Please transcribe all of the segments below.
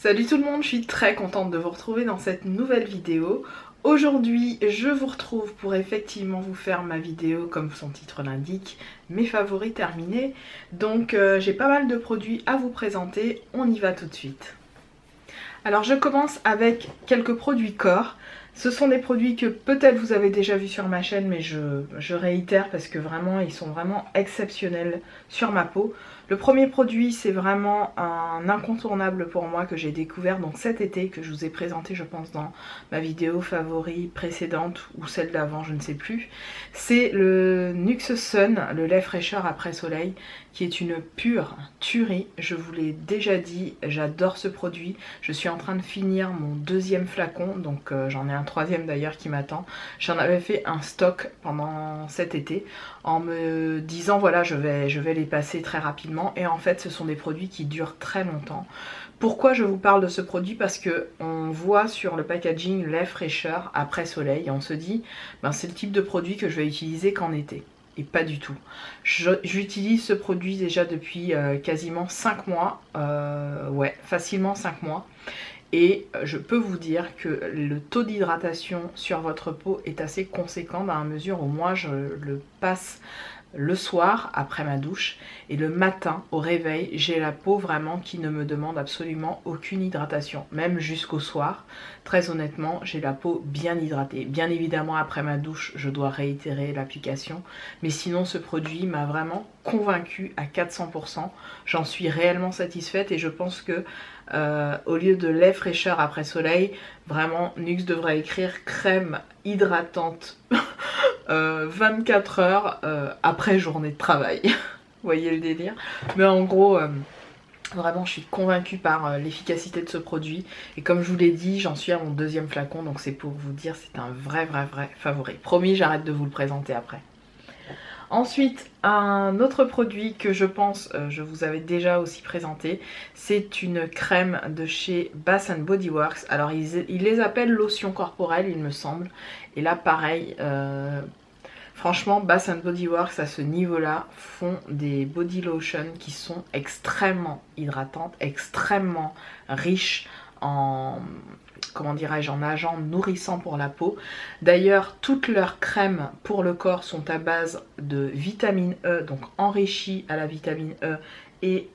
Salut tout le monde, je suis très contente de vous retrouver dans cette nouvelle vidéo. Aujourd'hui, je vous retrouve pour effectivement vous faire ma vidéo, comme son titre l'indique, mes favoris terminés. Donc j'ai pas mal de produits à vous présenter, on y va tout de suite. Alors je commence avec quelques produits corps. Ce sont des produits que peut-être vous avez déjà vus sur ma chaîne, mais je réitère parce que vraiment ils sont vraiment exceptionnels sur ma peau. Le premier produit, c'est vraiment un incontournable pour moi que j'ai découvert donc cet été, que je vous ai présenté je pense dans ma vidéo favori précédente ou celle d'avant, je ne sais plus. C'est le Nuxe Sun, le lait fraîcheur après soleil, qui est une pure tuerie. Je vous l'ai déjà dit, j'adore ce produit. Je suis en train de finir mon deuxième flacon, donc j'en ai un troisième d'ailleurs qui m'attend. J'en avais fait un stock pendant cet été en me disant voilà, je vais les passer très rapidement, et en fait ce sont des produits qui durent très longtemps. Pourquoi je vous parle de ce produit? Parce que on voit sur le packaging lait fraîcheur après soleil et on se dit ben, c'est le type de produit que je vais utiliser qu'en été. Et pas du tout. J'utilise ce produit déjà depuis quasiment 5 mois, ouais, facilement 5 mois. Et je peux vous dire que le taux d'hydratation sur votre peau est assez conséquent dans la mesure où moi je le passe le soir après ma douche et le matin au réveil, j'ai la peau vraiment qui ne me demande absolument aucune hydratation, même jusqu'au soir. Très honnêtement, j'ai la peau bien hydratée. Bien évidemment, après ma douche, je dois réitérer l'application, mais sinon ce produit m'a vraiment convaincue à 400%. J'en suis réellement satisfaite et je pense que au lieu de lait fraîcheur après soleil, vraiment Nuxe devrait écrire crème hydratante 24 heures après journée de travail. Vous voyez le délire? Mais en gros, vraiment je suis convaincue par l'efficacité de ce produit. Et comme je vous l'ai dit, j'en suis à mon deuxième flacon, donc c'est pour vous dire c'est un vrai favori. Promis, j'arrête de vous le présenter après. Ensuite, un autre produit que je pense, je vous avais déjà aussi présenté, c'est une crème de chez Bath Body Works. Alors ils les appellent lotion corporelle il me semble. Et là pareil, franchement Bath Body Works à ce niveau-là font des body lotions qui sont extrêmement hydratantes, extrêmement riches en, comment dirais-je, en agents nourrissants pour la peau. D'ailleurs, toutes leurs crèmes pour le corps sont à base de vitamine E, donc enrichies à la vitamine E et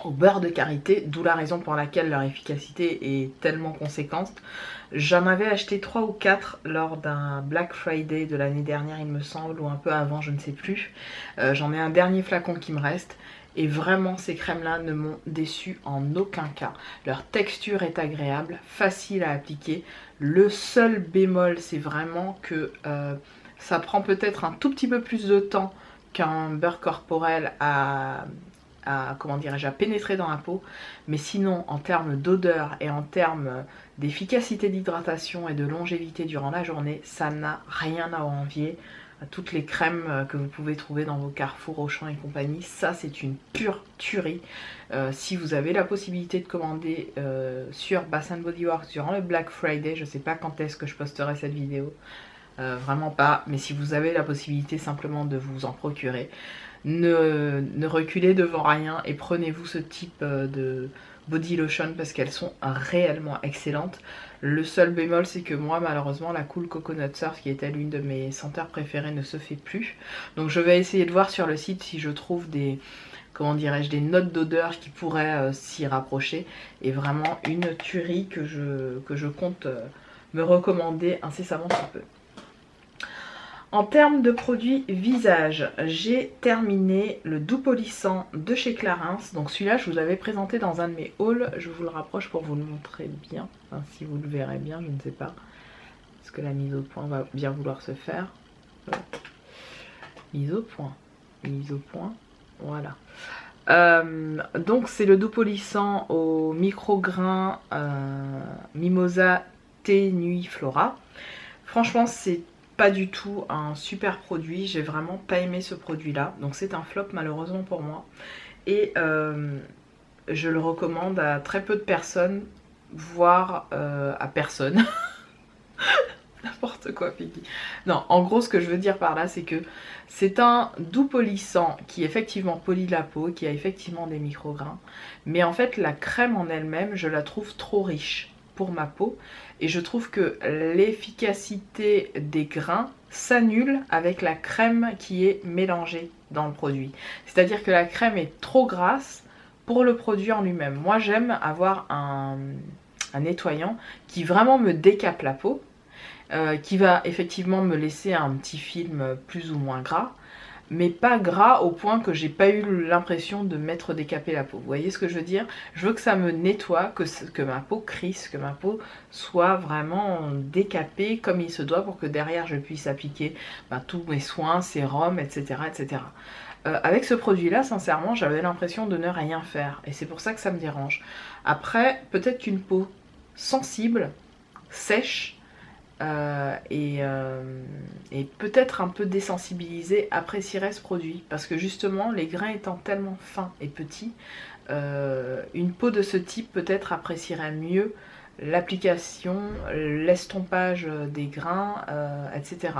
au beurre de karité, d'où la raison pour laquelle leur efficacité est tellement conséquente. J'en avais acheté 3 ou 4 lors d'un Black Friday de l'année dernière il me semble, ou un peu avant, je ne sais plus. J'en ai un dernier flacon qui me reste. Et vraiment ces crèmes là ne m'ont déçu en aucun cas. Leur texture est agréable, facile à appliquer. Le seul bémol c'est vraiment que ça prend peut-être un tout petit peu plus de temps qu'un beurre corporel comment dirais-je, à pénétrer dans la peau. Mais sinon en termes d'odeur et en termes d'efficacité d'hydratation et de longévité durant la journée, ça n'a rien à envier à toutes les crèmes que vous pouvez trouver dans vos Carrefour, Auchan et compagnie. Ça c'est une pure tuerie. Si vous avez la possibilité de commander sur Bath Body Works durant le Black Friday, je sais pas quand est-ce que je posterai cette vidéo, vraiment pas, mais si vous avez la possibilité simplement de vous en procurer, ne reculez devant rien et prenez-vous ce type de body lotion parce qu'elles sont réellement excellentes. Le seul bémol c'est que moi malheureusement la Cool Coconut Surf, qui était l'une de mes senteurs préférées, ne se fait plus. Donc je vais essayer de voir sur le site si je trouve des, comment dirais-je, des notes d'odeur qui pourraient s'y rapprocher. Et vraiment une tuerie que je compte me recommander incessamment sous peu. En termes de produits visage, j'ai terminé le doux polissant de chez Clarins. Donc celui-là, je vous l'avais présenté dans un de mes hauls. Je vous le rapproche pour vous le montrer bien. Enfin, si vous le verrez bien, je ne sais pas. Parce que la mise au point va bien vouloir se faire. Mise au point. Mise au point. Voilà. Donc c'est le doux polissant au micro-grain Mimosa Thé Nuit Flora. Franchement, c'est pas du tout un super produit, j'ai vraiment pas aimé ce produit là, donc c'est un flop malheureusement pour moi. Et je le recommande à très peu de personnes, voire à personne. N'importe N'importe quoi, Peggy. Non, en gros, ce que je veux dire par là, c'est que c'est un doux polissant qui effectivement polit la peau, qui a effectivement des micrograins. Mais en fait, la crème en elle-même, je la trouve trop riche pour ma peau. Et je trouve que l'efficacité des grains s'annule avec la crème qui est mélangée dans le produit. C'est-à-dire que la crème est trop grasse pour le produit en lui-même. Moi, j'aime avoir un nettoyant qui vraiment me décape la peau, qui va effectivement me laisser un petit film plus ou moins gras, mais pas gras au point que j'ai pas eu l'impression de m'être décapé la peau. Vous voyez ce que je veux dire? Je veux que ça me nettoie, que ma peau crisse, que ma peau soit vraiment décapée comme il se doit pour que derrière je puisse appliquer tous mes soins, sérums, etc. etc. Avec ce produit-là, sincèrement, j'avais l'impression de ne rien faire. Et c'est pour ça que ça me dérange. Après, peut-être qu'une peau sensible, sèche, et peut-être un peu désensibilisée apprécierait ce produit. Parce que justement, les grains étant tellement fins et petits, une peau de ce type peut-être apprécierait mieux l'application, l'estompage des grains, etc.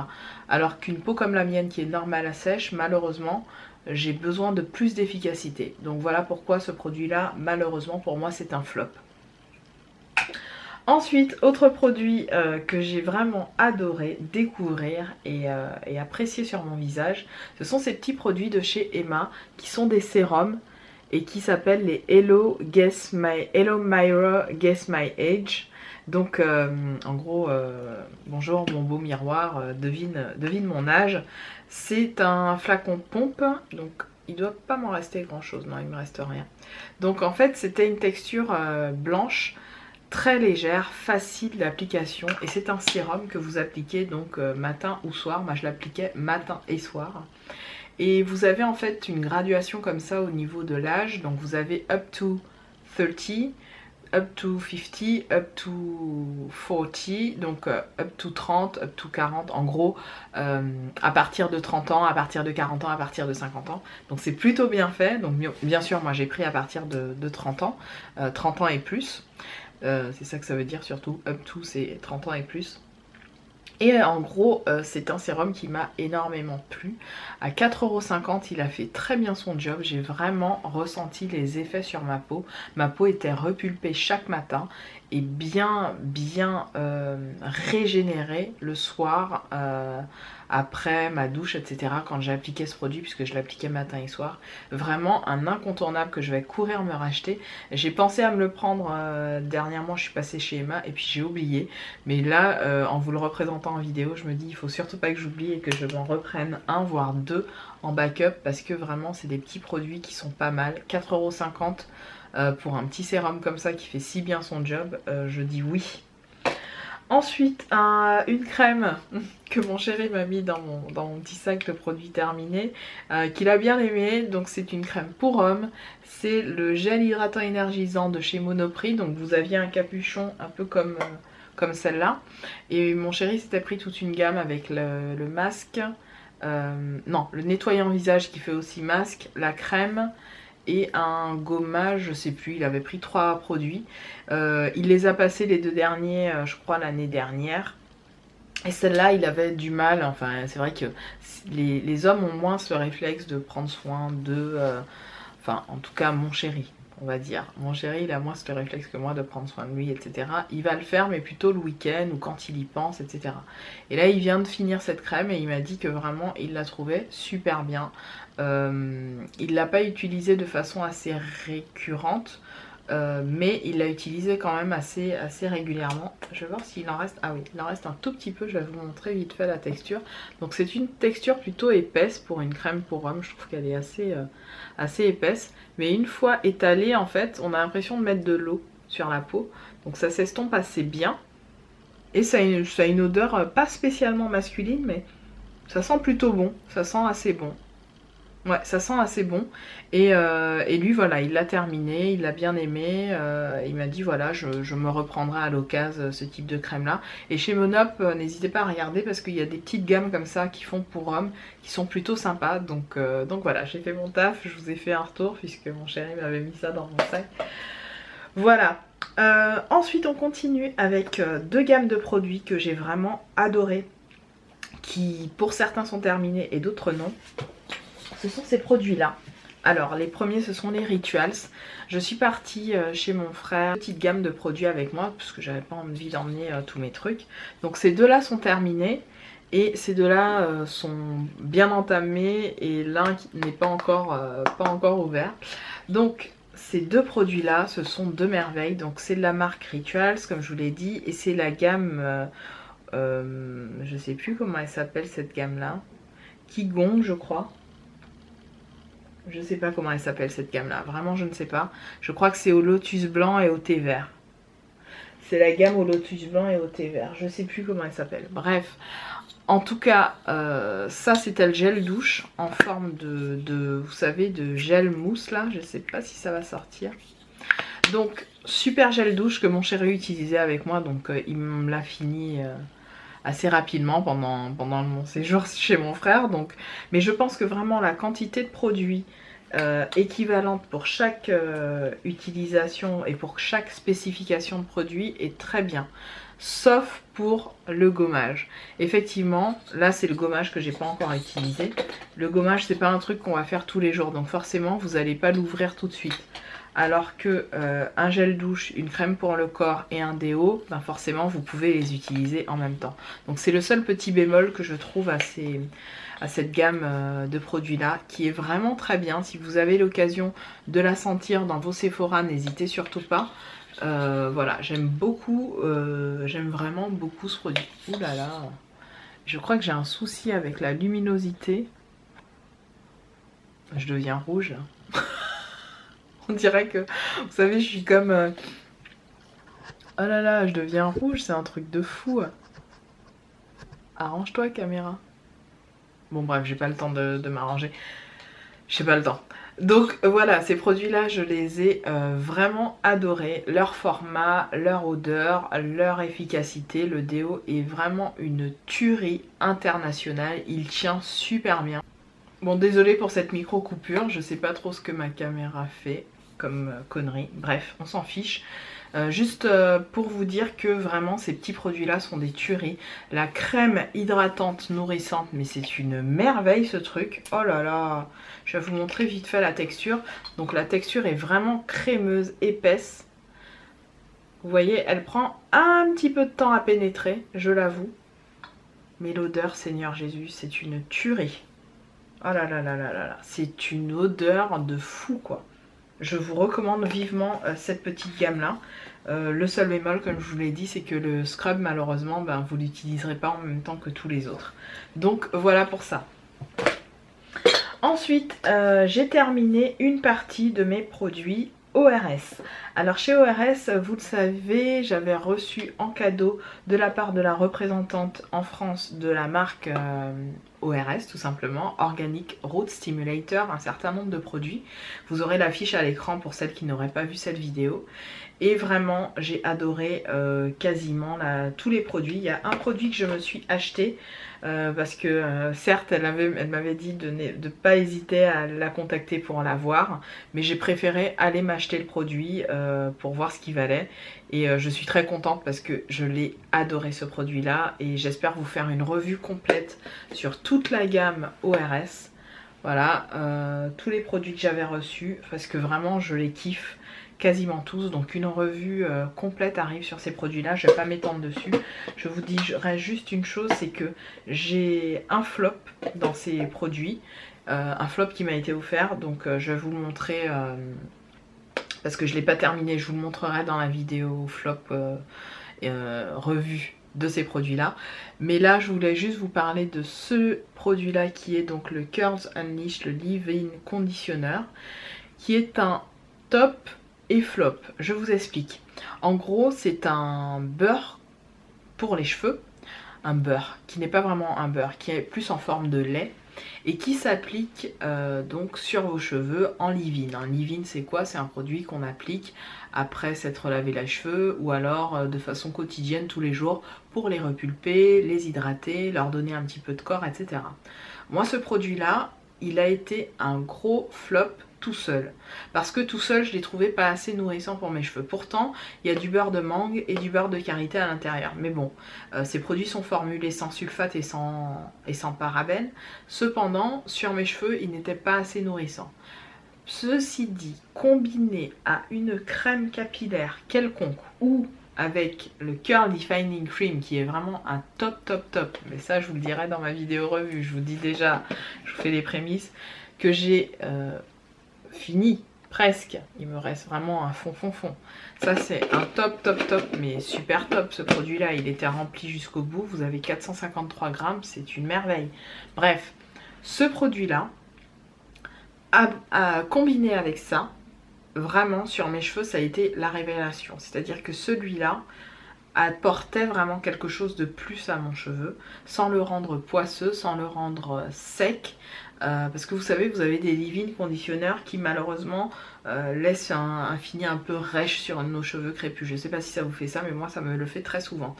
Alors qu'une peau comme la mienne qui est normale à sèche, malheureusement, j'ai besoin de plus d'efficacité. Donc voilà pourquoi ce produit-là, malheureusement, pour moi, c'est un flop. Ensuite, autre produit que j'ai vraiment adoré découvrir et apprécier sur mon visage, ce sont ces petits produits de chez Emma qui sont des sérums et qui s'appellent les Hello Mirror Guess My Age. Donc en gros, bonjour mon beau miroir, devine mon âge. C'est un flacon pompe, donc il doit pas m'en rester grand chose, non il me reste rien. Donc en fait c'était une texture blanche, très légère, facile d'application et c'est un sérum que vous appliquez donc matin ou soir. Moi je l'appliquais matin et soir. Et vous avez en fait une graduation comme ça au niveau de l'âge, donc vous avez up to 30, up to 50, up to 40, donc up to 30, up to 40, en gros à partir de 30 ans, à partir de 40 ans, à partir de 50 ans. Donc c'est plutôt bien fait, donc bien sûr moi j'ai pris à partir de 30 ans, 30 ans et plus. C'est ça que ça veut dire surtout, up to c'est 30 ans et plus. Et en gros c'est un sérum qui m'a énormément plu. À 4,50 € il a fait très bien son job, j'ai vraiment ressenti les effets sur ma peau. Ma peau était repulpée chaque matin et bien régénérée le soir après ma douche, etc. quand j'ai appliqué ce produit, puisque je l'appliquais matin et soir. Vraiment un incontournable que je vais courir me racheter. J'ai pensé à me le prendre dernièrement, je suis passée chez Emma et puis j'ai oublié. Mais là, en vous le représentant en vidéo, je me dis il faut surtout pas que j'oublie et que je m'en reprenne un voire deux en backup, parce que vraiment c'est des petits produits qui sont pas mal. 4,50 € pour un petit sérum comme ça qui fait si bien son job, je dis oui. Ensuite, une crème que mon chéri m'a mis dans mon petit sac de produits terminés, qu'il a bien aimé. Donc c'est une crème pour homme, c'est le gel hydratant énergisant de chez Monoprix. Donc vous aviez un capuchon un peu comme celle-là. Et mon chéri s'était pris toute une gamme avec le masque, non, le nettoyant visage qui fait aussi masque, la crème et un gommage, je sais plus, il avait pris 3 produits. Il les a passés les 2 derniers, je crois l'année dernière. Et celle-là, il avait du mal, enfin c'est vrai que les hommes ont moins ce réflexe de prendre soin de... enfin en tout cas mon chéri, on va dire. Mon chéri il a moins ce réflexe que moi de prendre soin de lui, etc. Il va le faire mais plutôt le week-end ou quand il y pense, etc. Et là il vient de finir cette crème et il m'a dit que vraiment il la trouvait super bien. Il l'a pas utilisée de façon assez récurrente, mais il l'a utilisé quand même assez régulièrement. Je vais voir s'il en reste. Ah oui, il en reste un tout petit peu. Je vais vous montrer vite fait la texture. Donc c'est une texture plutôt épaisse pour une crème pour homme. Je trouve qu'elle est assez épaisse, mais une fois étalée en fait on a l'impression de mettre de l'eau sur la peau, donc ça s'estompe assez bien et ça a une odeur pas spécialement masculine, mais ça sent plutôt bon, ça sent assez bon. Ouais, ça sent assez bon. Et lui, voilà, il l'a terminé, il l'a bien aimé. Il m'a dit, voilà, je me reprendrai à l'occasion ce type de crème-là. Et chez Monop, n'hésitez pas à regarder parce qu'il y a des petites gammes comme ça qui font pour hommes, qui sont plutôt sympas. Donc voilà, j'ai fait mon taf, je vous ai fait un retour puisque mon chéri m'avait mis ça dans mon sac. Voilà. Ensuite, on continue avec 2 gammes de produits que j'ai vraiment adoré qui pour certains sont terminés et d'autres non. Ce sont ces produits-là. Alors les premiers ce sont les Rituals. Je suis partie chez mon frère, petite gamme de produits avec moi parce que j'avais pas envie d'emmener tous mes trucs. Donc ces deux-là sont terminés et ces deux-là sont bien entamés et l'un n'est pas encore ouvert. Donc ces deux produits-là, ce sont deux merveilles. Donc c'est de la marque Rituals comme je vous l'ai dit et c'est la gamme, je sais plus comment elle s'appelle cette gamme-là, Qigong je crois. Je sais pas comment elle s'appelle cette gamme là, vraiment je ne sais pas. Je crois que c'est au lotus blanc et au thé vert. C'est la gamme au lotus blanc et au thé vert, je sais plus comment elle s'appelle. Bref, en tout cas, ça c'était le gel douche en forme vous savez, de gel mousse là. Je sais pas si ça va sortir. Donc super gel douche que mon chéri utilisait avec moi, donc il me l'a fini assez rapidement pendant mon séjour chez mon frère. Donc, mais je pense que vraiment la quantité de produits équivalente pour chaque utilisation et pour chaque spécification de produit est très bien. Sauf pour le gommage. Effectivement, là c'est le gommage que j'ai pas encore utilisé. Le gommage c'est pas un truc qu'on va faire tous les jours, donc forcément vous n'allez pas l'ouvrir tout de suite. Alors que un gel douche, une crème pour le corps et un déo, ben forcément vous pouvez les utiliser en même temps. Donc c'est le seul petit bémol que je trouve à cette gamme de produits là, qui est vraiment très bien. Si vous avez l'occasion de la sentir dans vos Sephora, n'hésitez surtout pas. Voilà, j'aime beaucoup, j'aime vraiment beaucoup ce produit. Ouh là là, je crois que j'ai un souci avec la luminosité. Je deviens rouge là. On dirait que, vous savez, je suis comme... Oh là là, je deviens rouge, c'est un truc de fou. Arrange-toi, caméra. Bon bref, j'ai pas le temps de m'arranger. J'ai pas le temps. Donc voilà, ces produits-là, je les ai vraiment adorés. Leur format, leur odeur, leur efficacité. Le déo est vraiment une tuerie internationale. Il tient super bien. Bon, désolé pour cette micro coupure. Je sais pas trop ce que ma caméra fait comme connerie. Bref, on s'en fiche. Juste pour vous dire que vraiment ces petits produits là sont des tueries. La crème hydratante nourrissante, mais c'est une merveille ce truc. Oh là là, je vais vous montrer vite fait la texture. Donc la texture est vraiment crémeuse, épaisse. Vous voyez, elle prend un petit peu de temps à pénétrer, je l'avoue. Mais l'odeur, Seigneur Jésus, c'est une tuerie. Oh là là là là là là, c'est une odeur de fou quoi. Je vous recommande vivement cette petite gamme là. Le seul bémol, comme je vous l'ai dit, c'est que le scrub malheureusement ben, vous l'utiliserez pas en même temps que tous les autres. Donc voilà pour ça. Ensuite j'ai terminé une partie de mes produits ORS. Alors chez ORS, vous le savez, j'avais reçu en cadeau de la part de la représentante en France de la marque ORS, tout simplement, Organic Root Stimulator, un certain nombre de produits. Vous aurez la fiche à l'écran pour celles qui n'auraient pas vu cette vidéo. Et vraiment, j'ai adoré quasiment tous les produits. Il y a un produit que je me suis acheté parce que certes, elle m'avait dit de ne pas hésiter à la contacter pour l'avoir. Mais j'ai préféré aller m'acheter le produit pour voir ce qu'il valait. Et je suis très contente parce que je l'ai adoré ce produit-là. Et j'espère vous faire une revue complète sur toute la gamme ORS. Voilà, tous les produits que j'avais reçus parce que vraiment je les kiffe. Quasiment tous, donc une revue complète arrive sur ces produits là, je ne vais pas m'étendre dessus. Je vous dirai juste une chose, c'est que j'ai un flop dans ces produits, un flop qui m'a été offert, donc je vais vous le montrer parce que je ne l'ai pas terminé, je vous le montrerai dans la vidéo flop revue de ces produits là. Mais là je voulais juste vous parler de ce produit là qui est donc le Curls Unleashed, le Leave-In Conditioner, qui est un top et flop. Je vous explique. En gros, c'est un beurre pour les cheveux, un beurre qui n'est pas vraiment un beurre, qui est plus en forme de lait et qui s'applique donc sur vos cheveux en leave-in. Un leave-in, c'est quoi? C'est un produit qu'on applique après s'être lavé les cheveux ou alors de façon quotidienne tous les jours pour les repulper, les hydrater, leur donner un petit peu de corps, etc. Moi, ce produit-là, il a été un gros flop tout seul. Parce que tout seul, je l'ai trouvé pas assez nourrissant pour mes cheveux. Pourtant, il y a du beurre de mangue et du beurre de karité à l'intérieur. Mais bon, ces produits sont formulés sans sulfate et sans parabènes. Cependant, sur mes cheveux, ils n'étaient pas assez nourrissants. Ceci dit, combiné à une crème capillaire quelconque ou avec le Curl Defining Cream qui est vraiment un top, mais ça je vous le dirai dans ma vidéo revue, je vous dis déjà, je vous fais les prémices, que j'ai fini presque, il me reste vraiment un fond. Ça c'est un top, mais super top ce produit là, il était rempli jusqu'au bout, vous avez 453 grammes, c'est une merveille. Bref, ce produit là, à combiner avec ça, vraiment sur mes cheveux ça a été la révélation. C'est-à-dire que celui-là apportait vraiment quelque chose de plus à mon cheveu, sans le rendre poisseux, sans le rendre sec. Parce que vous savez, vous avez des leave-in conditionneurs qui malheureusement laissent un fini un peu rêche sur nos cheveux crépus. Je ne sais pas si ça vous fait ça, mais moi ça me le fait très souvent.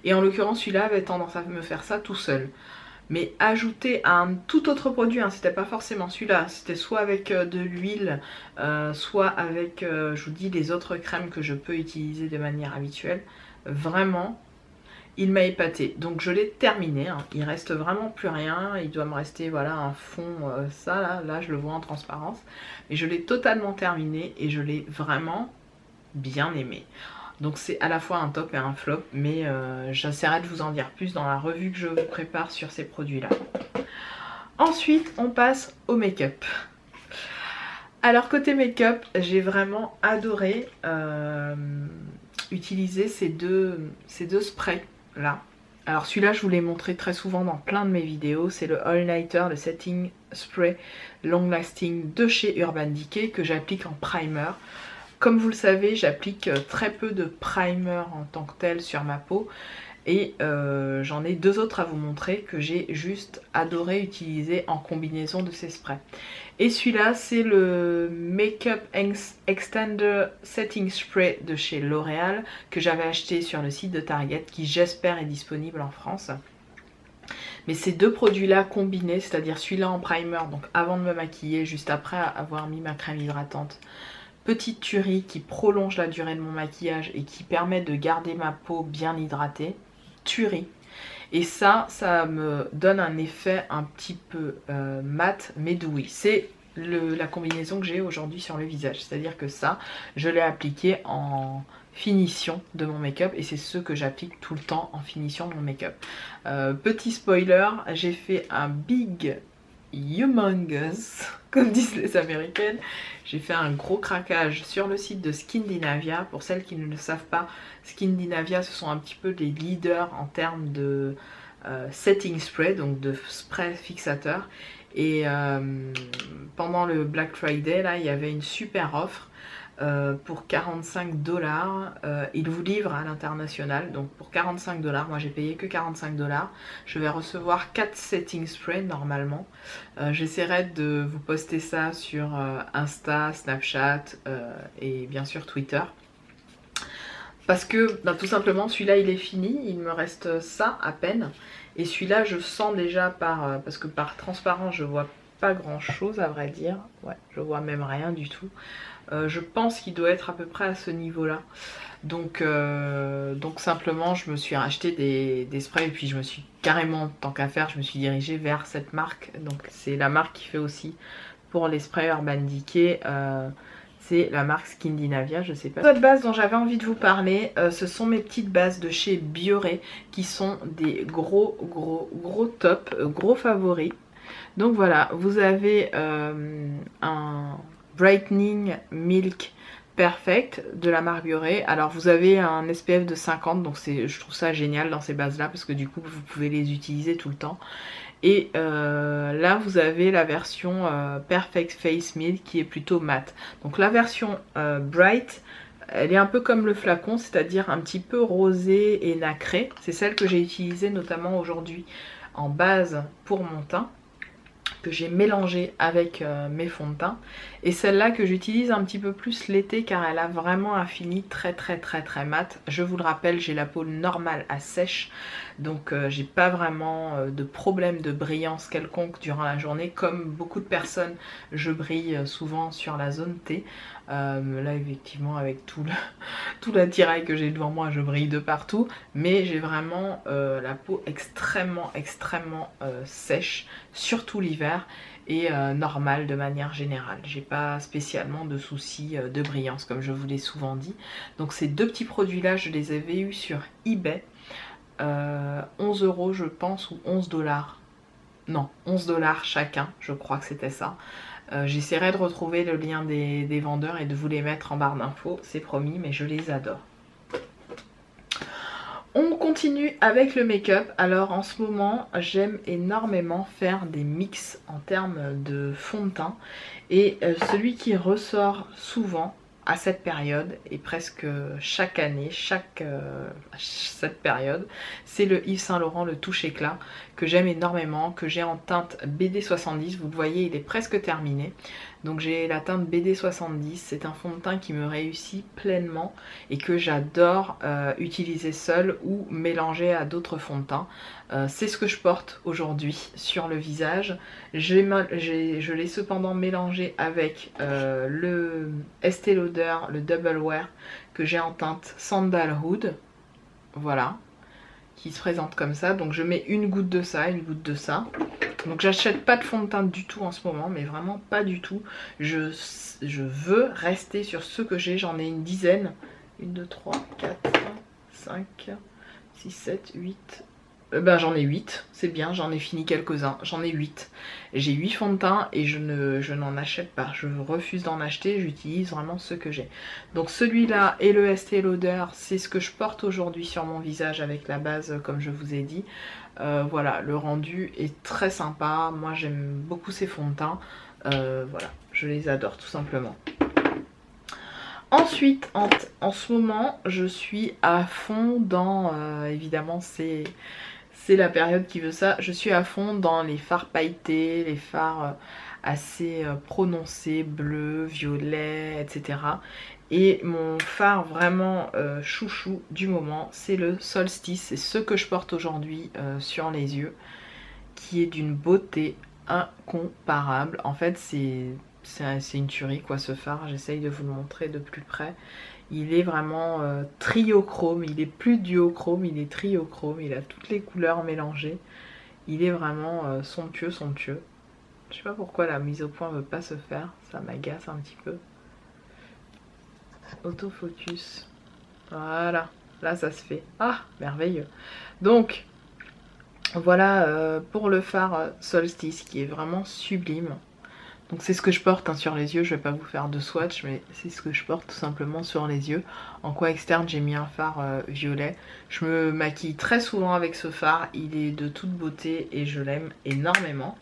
Et en l'occurrence, celui-là avait tendance à me faire ça tout seul. Mais ajouter à un tout autre produit, hein, c'était pas forcément celui-là, c'était soit avec de l'huile, soit avec, je vous dis, les autres crèmes que je peux utiliser de manière habituelle. Vraiment, il m'a épaté. Donc je l'ai terminé, hein. Il reste vraiment plus rien, il doit me rester voilà un fond, ça là je le vois en transparence. Mais je l'ai totalement terminé et je l'ai vraiment bien aimé. Donc c'est à la fois un top et un flop, mais j'essaierai de vous en dire plus dans la revue que je vous prépare sur ces produits-là. Ensuite, on passe au make-up. Alors côté make-up, j'ai vraiment adoré utiliser ces deux sprays là. Alors celui-là, je vous l'ai montré très souvent dans plein de mes vidéos, c'est le All Nighter, le Setting Spray Long Lasting de chez Urban Decay que j'applique en primer. Comme vous le savez, j'applique très peu de primer en tant que tel sur ma peau et j'en ai deux autres à vous montrer que j'ai juste adoré utiliser en combinaison de ces sprays. Et celui-là, c'est le Makeup Extender Setting Spray de chez L'Oréal que j'avais acheté sur le site de Target qui j'espère est disponible en France. Mais ces deux produits-là combinés, c'est-à-dire celui-là en primer, donc avant de me maquiller, juste après avoir mis ma crème hydratante, petite tuerie qui prolonge la durée de mon maquillage et qui permet de garder ma peau bien hydratée. Tuerie. Et ça me donne un effet un petit peu mat mais doux. C'est la combinaison que j'ai aujourd'hui sur le visage. C'est-à-dire que ça, je l'ai appliqué en finition de mon make-up et c'est ce que j'applique tout le temps en finition de mon make-up. Petit spoiler, j'ai fait un big humongous, comme disent les américaines. J'ai fait un gros craquage sur le site de Skindinavia. Pour celles qui ne le savent pas, Skindinavia, ce sont un petit peu les leaders en termes de setting spray, donc de spray fixateur. Et pendant le Black Friday, là, il y avait une super offre. Pour 45 $, il vous livre à l'international. Donc pour 45 $, moi j'ai payé que 45 $. Je vais recevoir 4 setting sprays normalement. J'essaierai de vous poster ça sur Insta, Snapchat et bien sûr Twitter. Parce que tout simplement celui-là il est fini, il me reste ça à peine. Et celui-là je sens déjà parce que par transparent je vois pas grand chose à vrai dire. Ouais, je vois même rien du tout. Je pense qu'il doit être à peu près à ce niveau là. Donc simplement je me suis racheté des sprays et puis je me suis carrément, tant qu'à faire, je me suis dirigée vers cette marque. Donc c'est la marque qui fait aussi pour les sprays Urban Decay. C'est la marque Skindinavia, je sais pas. L'autre base dont j'avais envie de vous parler, ce sont mes petites bases de chez Bioré qui sont des gros top, gros favoris. Donc voilà, vous avez un Brightening Milk Perfect de la marque Bioré. Alors vous avez un SPF de 50, donc je trouve ça génial dans ces bases là parce que du coup vous pouvez les utiliser tout le temps. Et là vous avez la version Perfect Face Milk qui est plutôt mat. Donc la version Bright, elle est un peu comme le flacon, c'est-à-dire un petit peu rosé et nacré. C'est celle que j'ai utilisée notamment aujourd'hui en base pour mon teint. que j'ai mélangé avec mes fonds de teint, et celle-là que j'utilise un petit peu plus l'été car elle a vraiment un fini très mat. Je vous le rappelle, j'ai la peau normale à sèche, donc j'ai pas vraiment de problème de brillance quelconque durant la journée. Comme beaucoup de personnes, je brille souvent sur la zone T. Là effectivement avec tout l'attirail que j'ai devant moi, je brille de partout, mais j'ai vraiment la peau extrêmement sèche, surtout l'hiver, et normale de manière générale. J'ai pas spécialement de soucis de brillance comme je vous l'ai souvent dit. Donc ces deux petits produits là, je les avais eus sur eBay, 11 € je pense, ou 11 $. Non, 11 $ chacun, je crois que c'était ça. J'essaierai de retrouver le lien des vendeurs et de vous les mettre en barre d'infos, c'est promis, mais je les adore. On continue avec le make-up. Alors en ce moment, j'aime énormément faire des mix en termes de fond de teint. Et celui qui ressort souvent à cette période, et presque chaque année, cette période, c'est le Yves Saint Laurent, le touche éclat, que j'aime énormément, que j'ai en teinte BD70. Vous le voyez, il est presque terminé. Donc j'ai la teinte BD70, c'est un fond de teint qui me réussit pleinement et que j'adore utiliser seul ou mélanger à d'autres fonds de teint. C'est ce que je porte aujourd'hui sur le visage. Je l'ai cependant mélangé avec le Estée Lauder, le Double Wear, que j'ai en teinte Sandalwood. Voilà, qui se présente comme ça. Donc je mets une goutte de ça, une goutte de ça. Donc j'achète pas de fond de teint du tout en ce moment, mais vraiment pas du tout. Je veux rester sur ce que j'ai, j'en ai une dizaine. 1, 2, 3, 4, 5, 6, 7, 8... Ben j'en ai 8, c'est bien, j'en ai fini quelques-uns, j'en ai 8. J'ai 8 fonds de teint et je n'en achète pas, je refuse d'en acheter, j'utilise vraiment ce que j'ai. Donc celui-là et le Estée Lauder, c'est ce que je porte aujourd'hui sur mon visage avec la base comme je vous ai dit. Voilà, le rendu est très sympa, moi j'aime beaucoup ces fonds de teint, voilà, je les adore tout simplement. Ensuite, en ce moment, je suis à fond dans, évidemment c'est la période qui veut ça, je suis à fond dans les fards pailletés, les fards assez prononcés, bleus, violets, etc. Et mon fard vraiment chouchou du moment, c'est le Solstice, c'est ce que je porte aujourd'hui sur les yeux, qui est d'une beauté incomparable. En fait, c'est une tuerie quoi ce fard, j'essaye de vous le montrer de plus près. Il est vraiment triochrome, il est plus duochrome, il est triochrome, il a toutes les couleurs mélangées. Il est vraiment somptueux. Je sais pas pourquoi la mise au point veut pas se faire, ça m'agace un petit peu. Autofocus, voilà, là ça se fait. Ah, merveilleux. Donc, voilà pour le fard Solstice qui est vraiment sublime. Donc c'est ce que je porte sur les yeux, je vais pas vous faire de swatch, mais c'est ce que je porte tout simplement sur les yeux. En coin externe, j'ai mis un fard violet. Je me maquille très souvent avec ce fard, il est de toute beauté et je l'aime énormément.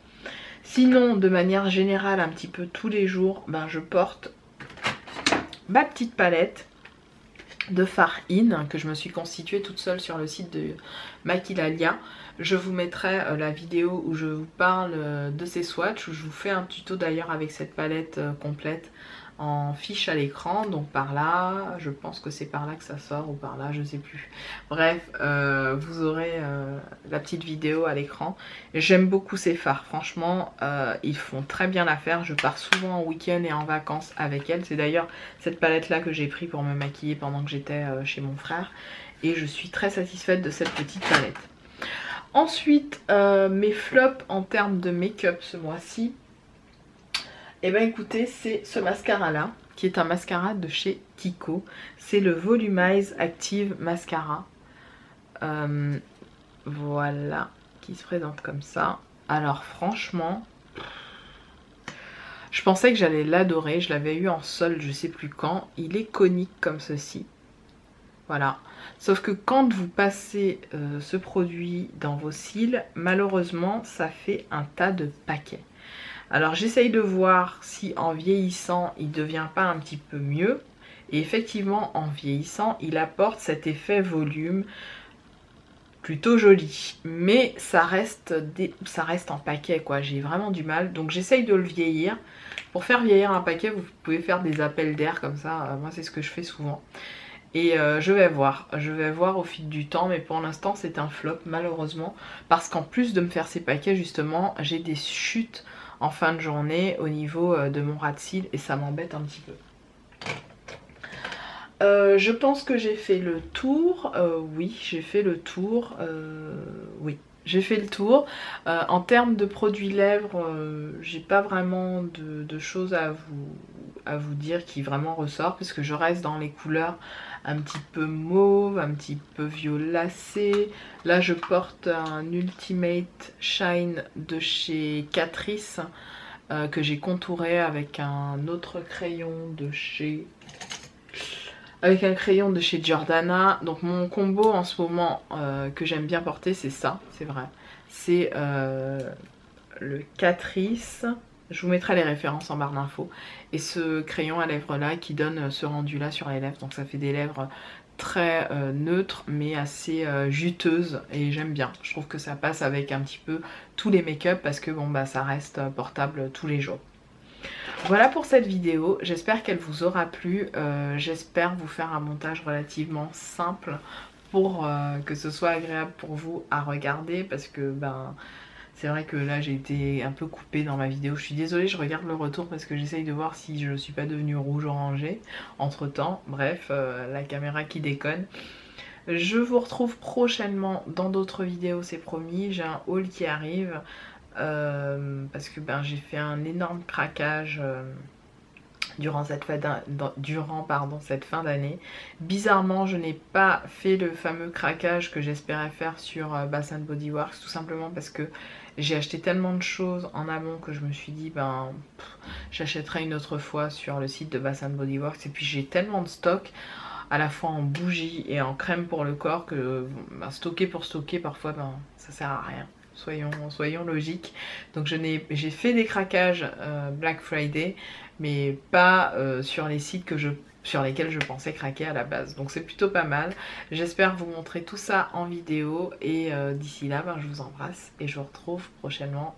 Sinon, de manière générale, un petit peu tous les jours, ben, je porte ma petite palette de fard in que je me suis constituée toute seule sur le site de Maquillalia. Je vous mettrai la vidéo où je vous parle de ces swatchs, où je vous fais un tuto d'ailleurs avec cette palette complète en fiche à l'écran. Donc par là, je pense que c'est par là que ça sort ou par là, je sais plus. Bref, vous aurez la petite vidéo à l'écran. J'aime beaucoup ces fards, franchement, ils font très bien l'affaire. Je pars souvent en week-end et en vacances avec elles. C'est d'ailleurs cette palette là que j'ai pris pour me maquiller pendant que j'étais chez mon frère. Et je suis très satisfaite de cette petite palette. Ensuite, mes flops en termes de make-up ce mois-ci, et ben écoutez, c'est ce mascara là, qui est un mascara de chez Kiko. C'est le Volumize Active Mascara. Voilà, qui se présente comme ça. Alors franchement, je pensais que j'allais l'adorer. Je l'avais eu en solde, je sais plus quand. Il est conique comme ceci. Voilà. Sauf que quand vous passez ce produit dans vos cils, malheureusement, ça fait un tas de paquets. Alors j'essaye de voir si en vieillissant, il ne devient pas un petit peu mieux. Et effectivement, en vieillissant, il apporte cet effet volume. plutôt joli, mais ça reste en paquet quoi, j'ai vraiment du mal, donc j'essaye de le vieillir. Pour faire vieillir un paquet, vous pouvez faire des appels d'air comme ça, moi c'est ce que je fais souvent. Et je vais voir au fil du temps, mais pour l'instant c'est un flop malheureusement, parce qu'en plus de me faire ces paquets justement, j'ai des chutes en fin de journée au niveau de mon ras de cils et ça m'embête un petit peu. Je pense que j'ai fait le tour, oui j'ai fait le tour, oui. J'ai fait le tour. En termes de produits lèvres, j'ai pas vraiment de choses à vous dire qui vraiment ressort, parce que je reste dans les couleurs un petit peu mauve, un petit peu violacé. Là je porte un Ultimate Shine de chez Catrice que j'ai contouré avec un autre crayon de chez... Giordana. Donc mon combo en ce moment que j'aime bien porter, c'est ça, c'est vrai. C'est le Catrice. Je vous mettrai les références en barre d'infos. Et ce crayon à lèvres là qui donne ce rendu là sur les lèvres. Donc ça fait des lèvres très neutres mais assez juteuses. Et j'aime bien. Je trouve que ça passe avec un petit peu tous les make-up parce que bon bah ça reste portable tous les jours. Voilà pour cette vidéo, j'espère qu'elle vous aura plu, j'espère vous faire un montage relativement simple pour que ce soit agréable pour vous à regarder, parce que ben c'est vrai que là j'ai été un peu coupée dans ma vidéo, je suis désolée, je regarde le retour parce que j'essaye de voir si je ne suis pas devenue rouge orangé entre temps, bref, la caméra qui déconne. Je vous retrouve prochainement dans d'autres vidéos, c'est promis, j'ai un haul qui arrive. Parce que ben, j'ai fait un énorme craquage durant cette fin d'année. Bizarrement, je n'ai pas fait le fameux craquage que j'espérais faire sur Bath & Body Works, tout simplement parce que j'ai acheté tellement de choses en amont que je me suis dit ben j'achèterai une autre fois sur le site de Bath & Body Works, et puis j'ai tellement de stock à la fois en bougies et en crème pour le corps que ben, stocker pour stocker parfois ben ça sert à rien. Soyons logiques. Donc j'ai fait des craquages Black Friday, mais pas sur les sites sur lesquels je pensais craquer à la base. Donc c'est plutôt pas mal. J'espère vous montrer tout ça en vidéo. Et d'ici là, ben, je vous embrasse et je vous retrouve prochainement,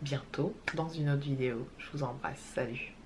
bientôt, dans une autre vidéo. Je vous embrasse. Salut!